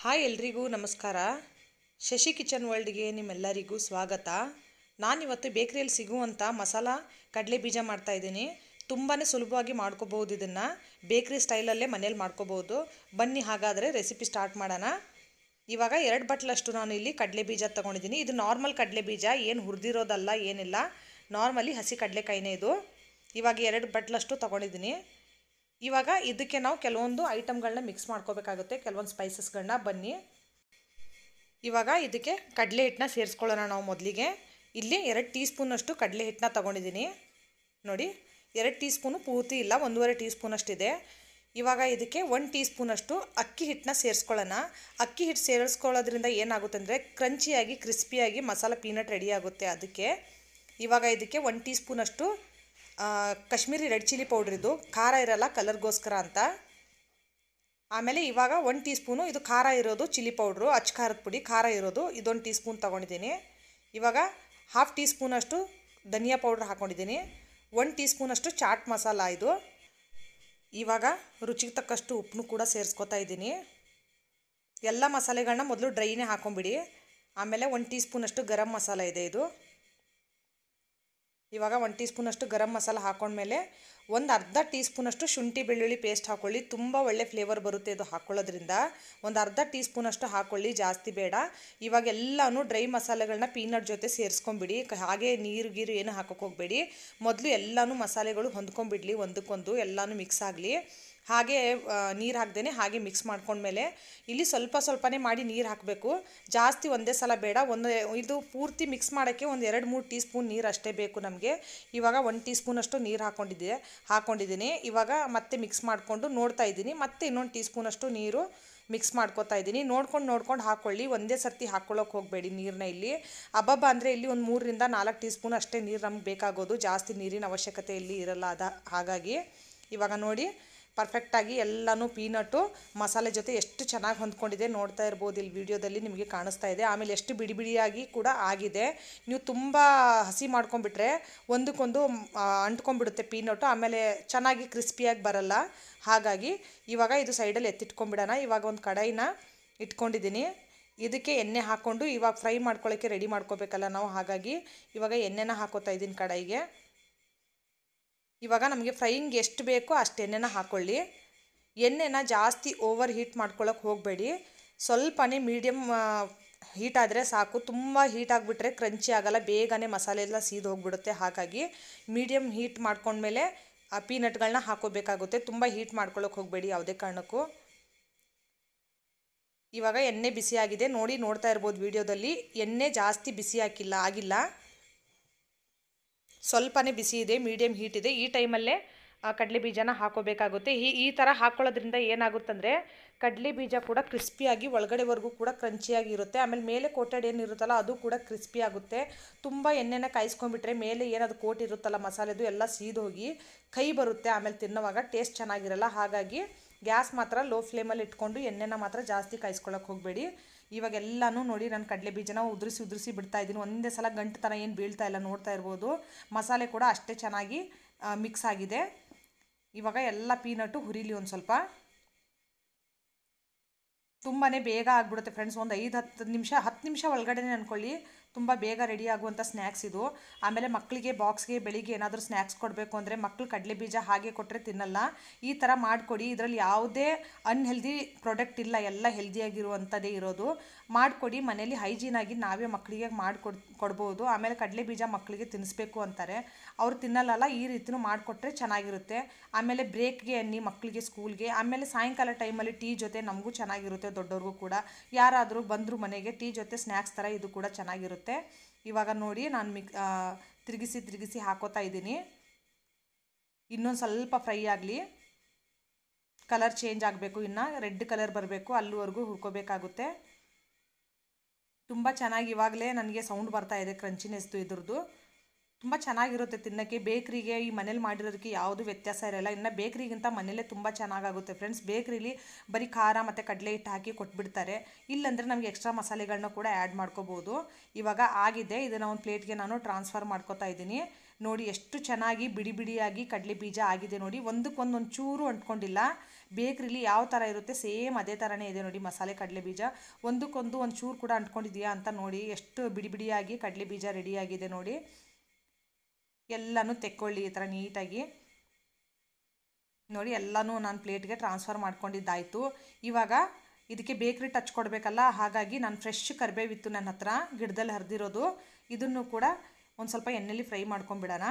Hi ಎಲ್ರಿಗೂ ನಮಸ್ಕಾರ. Shashi kitchen ವರ್ಲ್ಡ್ಗೆ ನಿಮ್ಮೆಲ್ಲರಿಗೂ ಸ್ವಾಗತ. ನಾನಿವತ್ತು ಬೇಕರಿಯಲ್ಲಿ ಸಿಗುವಂಥ ಮಸಾಲ ಕಡಲೆ ಬೀಜ ಮಾಡ್ತಾಯಿದ್ದೀನಿ. ತುಂಬಾ ಸುಲಭವಾಗಿ ಮಾಡ್ಕೋಬೋದು. ಇದನ್ನು ಬೇಕ್ರಿ ಸ್ಟೈಲಲ್ಲೇ ಮನೇಲಿ ಮಾಡ್ಕೋಬೋದು. ಬನ್ನಿ ಹಾಗಾದರೆ ರೆಸಿಪಿ ಸ್ಟಾರ್ಟ್ ಮಾಡೋಣ. ಇವಾಗ 2 ಬಟ್ಲಷ್ಟು ನಾನು ಇಲ್ಲಿ ಕಡಲೆ ಬೀಜ ತೊಗೊಂಡಿದ್ದೀನಿ. ಇದು ನಾರ್ಮಲ್ ಕಡಲೆ ಬೀಜ, ಏನು ಹುರಿದಿರೋದಲ್ಲ, ಏನಿಲ್ಲ, ನಾರ್ಮಲಿ ಹಸಿ ಕಡಲೆಕಾಯಿನೇ ಇದು. ಇವಾಗ 2 ಬಟ್ಲಷ್ಟು ತೊಗೊಂಡಿದ್ದೀನಿ. ಇವಾಗ ಇದಕ್ಕೆ ನಾವು ಕೆಲವೊಂದು ಐಟಮ್ಗಳನ್ನ ಮಿಕ್ಸ್ ಮಾಡ್ಕೋಬೇಕಾಗುತ್ತೆ, ಕೆಲವೊಂದು ಸ್ಪೈಸಸ್ಗಳನ್ನ. ಬನ್ನಿ ಇವಾಗ ಇದಕ್ಕೆ ಕಡಲೆ ಹಿಟ್ಟನ್ನ ಸೇರಿಸ್ಕೊಳ್ಳೋಣ. ನಾವು ಮೊದಲಿಗೆ ಇಲ್ಲಿ 2 ಟೀ ಸ್ಪೂನಷ್ಟು ಕಡಲೆ ಹಿಟ್ಟನ್ನ ತೊಗೊಂಡಿದ್ದೀನಿ. ನೋಡಿ, 2 ಟೀ ಸ್ಪೂನು ಪೂರ್ತಿ ಇಲ್ಲ, 1.5 ಟೀ ಸ್ಪೂನಷ್ಟಿದೆ. ಇವಾಗ ಇದಕ್ಕೆ 1 ಟೀ ಸ್ಪೂನಷ್ಟು ಅಕ್ಕಿ ಹಿಟ್ಟನ್ನ ಸೇರಿಸ್ಕೊಳ್ಳೋಣ. ಅಕ್ಕಿ ಹಿಟ್ಟು ಸೇರಿಸ್ಕೊಳ್ಳೋದ್ರಿಂದ ಏನಾಗುತ್ತೆ ಅಂದರೆ ಕ್ರಂಚಿಯಾಗಿ ಕ್ರಿಸ್ಪಿಯಾಗಿ ಮಸಾಲ ಪೀನಟ್ ರೆಡಿ ಆಗುತ್ತೆ. ಅದಕ್ಕೆ ಇವಾಗ ಇದಕ್ಕೆ 1 ಟೀ ಸ್ಪೂನಷ್ಟು ಕಾಶ್ಮೀರಿ ರೆಡ್ ಚಿಲ್ಲಿ ಪೌಡ್ರ್, ಇದು ಖಾರ ಇರಲ್ಲ, ಕಲರ್ಗೋಸ್ಕರ ಅಂತ. ಆಮೇಲೆ ಇವಾಗ 1 ಟೀ ಸ್ಪೂನು ಇದು ಖಾರ ಇರೋದು ಚಿಲ್ಲಿ ಪೌಡ್ರು, ಅಚ್ಚ ಖಾರದ ಪುಡಿ, ಖಾರ ಇರೋದು, ಇದೊಂದು ಟೀ ಸ್ಪೂನ್ ತೊಗೊಂಡಿದ್ದೀನಿ. ಇವಾಗ 1/2 ಟೀ ಸ್ಪೂನಷ್ಟು ಧನಿಯಾ ಪೌಡ್ರ್ ಹಾಕ್ಕೊಂಡಿದ್ದೀನಿ. 1 ಟೀ ಸ್ಪೂನಷ್ಟು ಚಾಟ್ ಮಸಾಲ ಇದು. ಇವಾಗ ರುಚಿಗೆ ತಕ್ಕಷ್ಟು ಉಪ್ಪನ್ನು ಕೂಡ ಸೇರಿಸ್ಕೊತಾ ಇದ್ದೀನಿ. ಎಲ್ಲ ಮಸಾಲೆಗಳನ್ನ ಮೊದಲು ಡ್ರೈನೇ ಹಾಕೊಂಬಿಡಿ. ಆಮೇಲೆ 1 ಟೀ ಸ್ಪೂನಷ್ಟು ಗರಂ ಮಸಾಲ ಇದೆ ಇದು. ಇವಾಗ 1 ಟೀ ಸ್ಪೂನಷ್ಟು ಗರಂ ಮಸಾಲ ಹಾಕೊಂಡ್ಮೇಲೆ ಒಂದು ಅರ್ಧ ಟೀ ಸ್ಪೂನಷ್ಟು ಶುಂಠಿ ಬೆಳ್ಳುಳ್ಳಿ ಪೇಸ್ಟ್ ಹಾಕ್ಕೊಳ್ಳಿ. ತುಂಬ ಒಳ್ಳೆ ಫ್ಲೇವರ್ ಬರುತ್ತೆ ಇದು ಹಾಕ್ಕೊಳ್ಳೋದ್ರಿಂದ. ಒಂದು ಅರ್ಧ ಟೀ ಸ್ಪೂನಷ್ಟು ಹಾಕ್ಕೊಳ್ಳಿ, ಜಾಸ್ತಿ ಬೇಡ. ಇವಾಗ ಎಲ್ಲನೂ ಡ್ರೈ ಮಸಾಲೆಗಳನ್ನ ಪೀನಟ್ ಜೊತೆ ಸೇರಿಸ್ಕೊಂಬಿಡಿ. ಹಾಗೆ ನೀರು ಗೀರು ಏನು ಹಾಕೋಕೆ ಹೋಗಬೇಡಿ. ಮೊದಲು ಎಲ್ಲನೂ ಮಸಾಲೆಗಳು ಹೊಂದ್ಕೊಂಡ್ಬಿಡ್ಲಿ, ಒಂದಕ್ಕೊಂದು ಎಲ್ಲನೂ ಮಿಕ್ಸ್ ಆಗಲಿ. ಹಾಗೆ ನೀರು ಹಾಕ್ದೇ ಹಾಗೆ ಮಿಕ್ಸ್ ಮಾಡ್ಕೊಂಡ್ಮೇಲೆ ಇಲ್ಲಿ ಸ್ವಲ್ಪ ಸ್ವಲ್ಪನೇ ಮಾಡಿ ನೀರು ಹಾಕಬೇಕು, ಜಾಸ್ತಿ ಒಂದೇ ಸಲ ಬೇಡ. ಇದು ಪೂರ್ತಿ ಮಿಕ್ಸ್ ಮಾಡೋಕ್ಕೆ ಒಂದು 2-3 ಟೀ ಸ್ಪೂನ್ ನೀರು ಅಷ್ಟೇ ಬೇಕು ನಮಗೆ. ಇವಾಗ 1 ಟೀ ಸ್ಪೂನಷ್ಟು ನೀರು ಹಾಕ್ಕೊಂಡಿದ್ದೀನಿ. ಇವಾಗ ಮತ್ತೆ ಮಿಕ್ಸ್ ಮಾಡಿಕೊಂಡು ನೋಡ್ತಾ ಇದ್ದೀನಿ. ಮತ್ತೆ ಇನ್ನೊಂದು ಟೀ ಸ್ಪೂನಷ್ಟು ನೀರು ಮಿಕ್ಸ್ ಮಾಡ್ಕೊತಾ ಇದ್ದೀನಿ. ನೋಡ್ಕೊಂಡು ಹಾಕ್ಕೊಳ್ಳಿ, ಒಂದೇ ಸರ್ತಿ ಹಾಕ್ಕೊಳ್ಳೋಕೆ ಹೋಗಬೇಡಿ ನೀರನ್ನ. ಇಲ್ಲಿ ಅಬ್ಬಬ್ಬ ಅಂದರೆ ಇಲ್ಲಿ ಒಂದು 3-4 ಟೀ ಸ್ಪೂನ್ ಅಷ್ಟೇ ನೀರು ನಮ್ಗೆ ಬೇಕಾಗೋದು, ಜಾಸ್ತಿ ನೀರಿನ ಅವಶ್ಯಕತೆ ಇಲ್ಲಿ ಇರಲ್ಲ. ಹಾಗಾಗಿ ಇವಾಗ ನೋಡಿ, ಪರ್ಫೆಕ್ಟಾಗಿ ಎಲ್ಲನೂ ಪೀನಟ್ಟು ಮಸಾಲೆ ಜೊತೆ ಎಷ್ಟು ಚೆನ್ನಾಗಿ ಹೊಂದ್ಕೊಂಡಿದೆ ನೋಡ್ತಾ ಇರ್ಬೋದು. ಇಲ್ಲಿ ವಿಡಿಯೋದಲ್ಲಿ ನಿಮಗೆ ಕಾಣಿಸ್ತಾ ಇದೆ. ಆಮೇಲೆ ಎಷ್ಟು ಬಿಡಿ ಬಿಡಿಯಾಗಿ ಕೂಡ ಆಗಿದೆ. ನೀವು ತುಂಬ ಹಸಿ ಮಾಡ್ಕೊಂಡ್ಬಿಟ್ರೆ ಒಂದಕ್ಕೊಂದು ಅಂಟ್ಕೊಂಡ್ಬಿಡುತ್ತೆ ಪೀನಟ್ಟು, ಆಮೇಲೆ ಚೆನ್ನಾಗಿ ಕ್ರಿಸ್ಪಿಯಾಗಿ ಬರಲ್ಲ. ಹಾಗಾಗಿ ಇವಾಗ ಇದು ಸೈಡಲ್ಲಿ ಎತ್ತಿಟ್ಕೊಂಡ್ಬಿಡೋಣ. ಇವಾಗ ಒಂದು ಕಡಾಯಿನ ಇಟ್ಕೊಂಡಿದ್ದೀನಿ. ಇದಕ್ಕೆ ಎಣ್ಣೆ ಹಾಕ್ಕೊಂಡು ಇವಾಗ ಫ್ರೈ ಮಾಡ್ಕೊಳ್ಳೋಕ್ಕೆ ರೆಡಿ ಮಾಡ್ಕೋಬೇಕಲ್ಲ ನಾವು. ಹಾಗಾಗಿ ಇವಾಗ ಎಣ್ಣೆನ ಹಾಕೋತಾ ಇದ್ದೀನಿ ಕಡಾಯಿಗೆ. ಇವಾಗ ನಮಗೆ ಫ್ರೈಯಿಂಗ್ ಎಷ್ಟು ಬೇಕೋ ಅಷ್ಟು ಎಣ್ಣೆನ ಹಾಕ್ಕೊಳ್ಳಿ. ಎಣ್ಣೆನ ಜಾಸ್ತಿ ಓವರ್ ಹೀಟ್ ಮಾಡ್ಕೊಳ್ಳೋಕೆ ಹೋಗಬೇಡಿ. ಸ್ವಲ್ಪನೇ ಮೀಡಿಯಮ್ ಹೀಟ್ ಆದರೆ ಸಾಕು. ತುಂಬ ಹೀಟ್ ಆಗಿಬಿಟ್ರೆ ಕ್ರಂಚಿ ಆಗೋಲ್ಲ, ಬೇಗನೆ ಮಸಾಲೆ ಎಲ್ಲ ಸೀದು ಹೋಗ್ಬಿಡುತ್ತೆ. ಹಾಗಾಗಿ ಮೀಡಿಯಮ್ ಹೀಟ್ ಮಾಡ್ಕೊಂಡ್ಮೇಲೆ ಆ ಪೀನಟ್ಗಳನ್ನ ಹಾಕೋಬೇಕಾಗುತ್ತೆ. ತುಂಬ ಹೀಟ್ ಮಾಡ್ಕೊಳ್ಳೋಕೆ ಹೋಗಬೇಡಿ ಯಾವುದೇ ಕಾರಣಕ್ಕೂ. ಇವಾಗ ಎಣ್ಣೆ ಬಿಸಿಯಾಗಿದೆ ನೋಡಿ, ನೋಡ್ತಾ ಇರ್ಬೋದು ವಿಡಿಯೋದಲ್ಲಿ. ಎಣ್ಣೆ ಜಾಸ್ತಿ ಬಿಸಿ ಆಗಿಲ್ಲ, ಸ್ವಲ್ಪನೇ ಬಿಸಿ ಇದೆ, ಮೀಡಿಯಮ್ ಹೀಟ್ ಇದೆ. ಈ ಟೈಮಲ್ಲೇ ಕಡಲೆ ಬೀಜನ ಹಾಕೋಬೇಕಾಗುತ್ತೆ. ಈ ಥರ ಹಾಕ್ಕೊಳ್ಳೋದ್ರಿಂದ ಏನಾಗುತ್ತಂದರೆ ಕಡಲೆ ಬೀಜ ಕೂಡ ಕ್ರಿಸ್ಪಿಯಾಗಿ ಒಳಗಡೆವರೆಗೂ ಕೂಡ ಕ್ರಂಚಿಯಾಗಿ ಇರುತ್ತೆ. ಆಮೇಲೆ ಮೇಲೆ ಕೋಟೆಡ್ ಏನಿರುತ್ತಲ್ಲ ಅದು ಕೂಡ ಕ್ರಿಸ್ಪಿ ಆಗುತ್ತೆ. ತುಂಬ ಎಣ್ಣೆನ ಕಾಯಿಸ್ಕೊಂಡ್ಬಿಟ್ರೆ ಮೇಲೆ ಏನದು ಕೋಟ್ ಇರುತ್ತಲ್ಲ ಮಸಾಲೆದು ಎಲ್ಲ ಸೀದು ಹೋಗಿ ಕೈ ಬರುತ್ತೆ, ಆಮೇಲೆ ತಿನ್ನೋವಾಗ ಟೇಸ್ಟ್ ಚೆನ್ನಾಗಿರಲ್ಲ. ಹಾಗಾಗಿ ಗ್ಯಾಸ್ ಮಾತ್ರ ಲೋ ಫ್ಲೇಮಲ್ಲಿ ಇಟ್ಕೊಂಡು ಎಣ್ಣೆನ ಮಾತ್ರ ಜಾಸ್ತಿ ಕಾಯಿಸ್ಕೊಳ್ಳೋಕೆ ಹೋಗಬೇಡಿ. ಇವಾಗ ಎಲ್ಲನೂ ನೋಡಿ, ನಾನು ಕಡಲೆ ಬೀಜನ ಉದುರಿಸಿ ಬಿಡ್ತಾ ಇದ್ದೀನಿ. ಒಂದೇ ಸಲ ಗಂಟು ಥರ ಏನು ಬೀಳ್ತಾ ಇಲ್ಲ, ನೋಡ್ತಾ ಇರ್ಬೋದು. ಮಸಾಲೆ ಕೂಡ ಅಷ್ಟೇ ಚೆನ್ನಾಗಿ ಮಿಕ್ಸ್ ಆಗಿದೆ. ಇವಾಗ ಎಲ್ಲ ಪೀನಟ್ಟು ಹುರಿಲಿ ಒಂದು ಸ್ವಲ್ಪ. ತುಂಬಾ ಬೇಗ ಆಗಿಬಿಡುತ್ತೆ ಫ್ರೆಂಡ್ಸ್. ಒಂದು 5-10 ನಿಮಿಷ, 10 ನಿಮಿಷ ಒಳಗಡೆ ಅಂದ್ಕೊಳ್ಳಿ. ತುಂಬ ಬೇಗ ರೆಡಿ ಆಗುವಂಥ ಸ್ನ್ಯಾಕ್ಸ್ ಇದು. ಆಮೇಲೆ ಮಕ್ಕಳಿಗೆ ಬಾಕ್ಸ್ಗೆ ಬೆಳಿಗ್ಗೆ ಏನಾದರೂ ಸ್ನ್ಯಾಕ್ಸ್ ಕೊಡಬೇಕು ಅಂದರೆ ಮಕ್ಕಳು ಕಡಲೆ ಬೀಜ ಹಾಗೆ ಕೊಟ್ಟರೆ ತಿನ್ನಲ್ಲ. ಈ ಥರ ಮಾಡಿಕೊಡಿ. ಇದರಲ್ಲಿ ಯಾವುದೇ ಅನ್ಹೆಲ್ದಿ ಪ್ರಾಡಕ್ಟ್ ಇಲ್ಲ, ಎಲ್ಲ ಹೆಲ್ದಿಯಾಗಿರುವಂಥದ್ದೇ ಇರೋದು. ಮಾಡಿಕೊಡಿ ಮನೇಲಿ, ಹೈಜೀನಾಗಿ ನಾವೇ ಮಕ್ಕಳಿಗೆ ಕೊಡ್ಬೋದು. ಆಮೇಲೆ ಕಡಲೆ ಬೀಜ ಮಕ್ಕಳಿಗೆ ತಿನ್ನಿಸ್ಬೇಕು ಅಂತಾರೆ, ಅವ್ರು ತಿನ್ನಲ್ಲ. ಈ ರೀತಿಯೂ ಮಾಡಿಕೊಟ್ರೆ ಚೆನ್ನಾಗಿರುತ್ತೆ. ಆಮೇಲೆ ಬ್ರೇಕ್ಗೆ ಅನ್ನಿ ಮಕ್ಕಳಿಗೆ, ಸ್ಕೂಲ್ಗೆ. ಆಮೇಲೆ ಸಾಯಂಕಾಲ ಟೈಮಲ್ಲಿ ಟೀ ಜೊತೆ ನಮಗೂ ಚೆನ್ನಾಗಿರುತ್ತೆ, ದೊಡ್ಡವ್ರಿಗೂ ಕೂಡ. ಯಾರಾದರೂ ಬಂದರೂ ಮನೆಗೆ ಟೀ ಜೊತೆ ಸ್ನ್ಯಾಕ್ಸ್ ಥರ ಇದು ಕೂಡ ಚೆನ್ನಾಗಿರುತ್ತೆ. ಇವಾಗ ನೋಡಿ, ನಾನು ತಿರುಗಿಸಿ ಹಾಕೋತಾ ಇದ್ದೀನಿ. ಇನ್ನೊಂದು ಸ್ವಲ್ಪ ಫ್ರೈ ಆಗಲಿ, ಕಲರ್ ಚೇಂಜ್ ಆಗಬೇಕು, ಇನ್ನು ರೆಡ್ ಕಲರ್ ಬರಬೇಕು, ಅಲ್ಲಿವರೆಗೂ ಹುರ್ಕೋಬೇಕಾಗುತ್ತೆ. ತುಂಬ ಚೆನ್ನಾಗಿ ಇವಾಗಲೇ ನನಗೆ ಸೌಂಡ್ ಬರ್ತಾ ಇದೆ ಕ್ರಂಚಿನೆಸ್ದು ಇದ್ರದ್ದು. ತುಂಬ ಚೆನ್ನಾಗಿರುತ್ತೆ ತಿನ್ನೋಕ್ಕೆ. ಬೇಕ್ರಿಗೆ ಈ ಮನೇಲಿ ಮಾಡಿರೋದಕ್ಕೆ ಯಾವುದು ವ್ಯತ್ಯಾಸ ಇರೋಲ್ಲ. ಇನ್ನು ಬೇಕ್ರಿಗಿಂತ ಮನೇಲೇ ತುಂಬ ಚೆನ್ನಾಗಾಗುತ್ತೆ ಫ್ರೆಂಡ್ಸ್. ಬೇಕ್ರಿಲಿ ಬರೀ ಖಾರ ಮತ್ತು ಕಡಲೆ ಹಿಟ್ಟು ಹಾಕಿ ಕೊಟ್ಬಿಡ್ತಾರೆ. ಇಲ್ಲಾಂದರೆ ನಮಗೆ ಎಕ್ಸ್ಟ್ರಾ ಮಸಾಲೆಗಳನ್ನ ಕೂಡ ಆ್ಯಡ್ ಮಾಡ್ಕೋಬೋದು. ಇವಾಗ ಆಗಿದೆ, ಇದನ್ನು ಒಂದು ಪ್ಲೇಟ್ಗೆ ನಾನು ಟ್ರಾನ್ಸ್ಫರ್ ಮಾಡ್ಕೋತಾ ಇದ್ದೀನಿ. ನೋಡಿ ಎಷ್ಟು ಚೆನ್ನಾಗಿ ಬಿಡಿ ಬಿಡಿಯಾಗಿ ಕಡಲೆ ಬೀಜ ಆಗಿದೆ ನೋಡಿ. ಒಂದಕ್ಕೊಂದೊಂದು ಚೂರು ಅಂಟ್ಕೊಂಡಿಲ್ಲ. ಬೇಕ್ರಿಲಿ ಯಾವ ಥರ ಇರುತ್ತೆ ಸೇಮ್ ಅದೇ ಥರನೇ ಇದೆ ನೋಡಿ ಮಸಾಲೆ ಕಡಲೆ ಬೀಜ. ಒಂದಕ್ಕೊಂದು ಒಂದು ಚೂರು ಕೂಡ ಅಂಟ್ಕೊಂಡಿದೆಯಾ ಅಂತ ನೋಡಿ, ಎಷ್ಟು ಬಿಡಿ ಬಿಡಿಯಾಗಿ ಕಡಲೆ ಬೀಜ ರೆಡಿಯಾಗಿದೆ ನೋಡಿ. ಎಲ್ಲನೂ ತೆಕ್ಕೊಳ್ಳಿ ಈ ಥರ ನೀಟಾಗಿ ನೋಡಿ. ಎಲ್ಲನೂ ನಾನು ಪ್ಲೇಟ್ಗೆ ಟ್ರಾನ್ಸ್ಫರ್ ಮಾಡ್ಕೊಂಡಿದ್ದಾಯಿತು. ಇವಾಗ ಇದಕ್ಕೆ ಬೇಕ್ರಿ ಟಚ್ ಕೊಡಬೇಕಲ್ಲ, ಹಾಗಾಗಿ ನಾನು ಫ್ರೆಶ್ ಕರಿಬೇವಿತ್ತು ನನ್ನ ಹತ್ರ ಗಿಡದಲ್ಲಿ ಹರಿದಿರೋದು, ಇದನ್ನು ಕೂಡ ಒಂದು ಸ್ವಲ್ಪ ಎಣ್ಣೆಲಿ ಫ್ರೈ ಮಾಡ್ಕೊಂಬಿಡೋಣ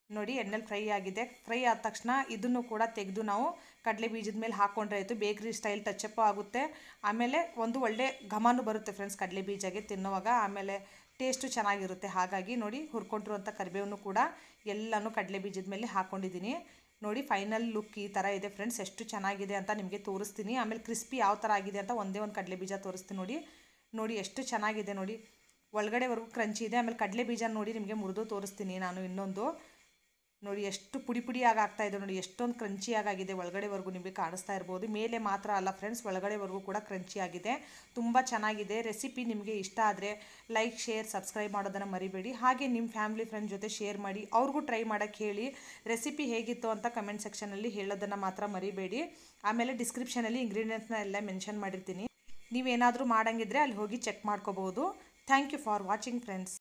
ನೋಡಿ. ಎಣ್ಣೆಲಿ ಫ್ರೈ ಆಗಿದೆ. ಫ್ರೈ ಆದ ತಕ್ಷಣ ಇದನ್ನು ಕೂಡ ತೆಗೆದು ನಾವು ಕಡಲೆ ಬೀಜದ ಮೇಲೆ ಹಾಕ್ಕೊಂಡ್ರೆ ಆಯಿತು. ಬೇಕ್ರಿ ಸ್ಟೈಲ್ ಟಚಪ್ಪು ಆಗುತ್ತೆ, ಆಮೇಲೆ ಒಂದು ಒಳ್ಳೆ ಘಮನೂ ಬರುತ್ತೆ ಫ್ರೆಂಡ್ಸ್ ಕಡಲೆ ಬೀಜಗೆ ತಿನ್ನುವಾಗ, ಆಮೇಲೆ ಟೇಸ್ಟು ಚೆನ್ನಾಗಿರುತ್ತೆ. ಹಾಗಾಗಿ ನೋಡಿ ಹುರ್ಕೊಂಡಿರುವಂಥ ಕರಿಬೇವನ್ನು ಕೂಡ ಎಲ್ಲನೂ ಕಡಲೆ ಬೀಜದ ಮೇಲೆ ಹಾಕ್ಕೊಂಡಿದ್ದೀನಿ ನೋಡಿ. ಫೈನಲ್ ಲುಕ್ ಈ ಥರ ಇದೆ ಫ್ರೆಂಡ್ಸ್. ಎಷ್ಟು ಚೆನ್ನಾಗಿದೆ ಅಂತ ನಿಮಗೆ ತೋರಿಸ್ತೀನಿ. ಆಮೇಲೆ ಕ್ರಿಸ್ಪಿ ಯಾವ ಥರ ಆಗಿದೆ ಅಂತ ಒಂದೇ ಒಂದು ಕಡಲೆ ಬೀಜ ತೋರಿಸ್ತೀನಿ ನೋಡಿ. ನೋಡಿ ಎಷ್ಟು ಚೆನ್ನಾಗಿದೆ ನೋಡಿ, ಒಳಗಡೆವರೆಗೂ ಕ್ರಂಚಿ ಇದೆ. ಆಮೇಲೆ ಕಡಲೆ ಬೀಜ ನೋಡಿ ನಿಮಗೆ ಮುರಿದು ತೋರಿಸ್ತೀನಿ ನಾನು ಇನ್ನೊಂದು ನೋಡಿ. ಎಷ್ಟು ಪುಡಿ ಪುಡಿಯಾಗಿ ಆಗ್ತಾಯಿದೆ ನೋಡಿ, ಎಷ್ಟೊಂದು ಕ್ರಂಚಿಯಾಗಿದೆ ಒಳಗಡೆವರೆಗೂ ನಿಮಗೆ ಕಾಣಿಸ್ತಾ ಇರ್ಬೋದು. ಮೇಲೆ ಮಾತ್ರ ಅಲ್ಲ ಫ್ರೆಂಡ್ಸ್, ಒಳಗಡೆವರೆಗೂ ಕೂಡ ಕ್ರಂಚಿ ಆಗಿದೆ. ತುಂಬ ಚೆನ್ನಾಗಿದೆ. ರೆಸಿಪಿ ನಿಮಗೆ ಇಷ್ಟ ಆದರೆ ಲೈಕ್, ಶೇರ್, ಸಬ್ಸ್ಕ್ರೈಬ್ ಮಾಡೋದನ್ನು ಮರಿಬೇಡಿ. ಹಾಗೆ ನಿಮ್ಮ ಫ್ಯಾಮಿಲಿ ಫ್ರೆಂಡ್ ಜೊತೆ ಶೇರ್ ಮಾಡಿ, ಅವ್ರಿಗೂ ಟ್ರೈ ಮಾಡೋಕ್ಕೆ ಹೇಳಿ. ರೆಸಿಪಿ ಹೇಗಿತ್ತು ಅಂತ ಕಮೆಂಟ್ ಸೆಕ್ಷನಲ್ಲಿ ಹೇಳೋದನ್ನು ಮಾತ್ರ ಮರಿಬೇಡಿ. ಆಮೇಲೆ ಡಿಸ್ಕ್ರಿಪ್ಷನಲ್ಲಿ ಇಂಗ್ರೀಡಿಯೆಂಟ್ಸ್ನ ಎಲ್ಲ ಮೆನ್ಷನ್ ಮಾಡಿರ್ತೀನಿ, ನೀವೇನಾದರೂ ಮಾಡೋಂಗಿದ್ರೆ ಅಲ್ಲಿ ಹೋಗಿ ಚೆಕ್ ಮಾಡ್ಕೋಬೋದು. Thank you for watching friends.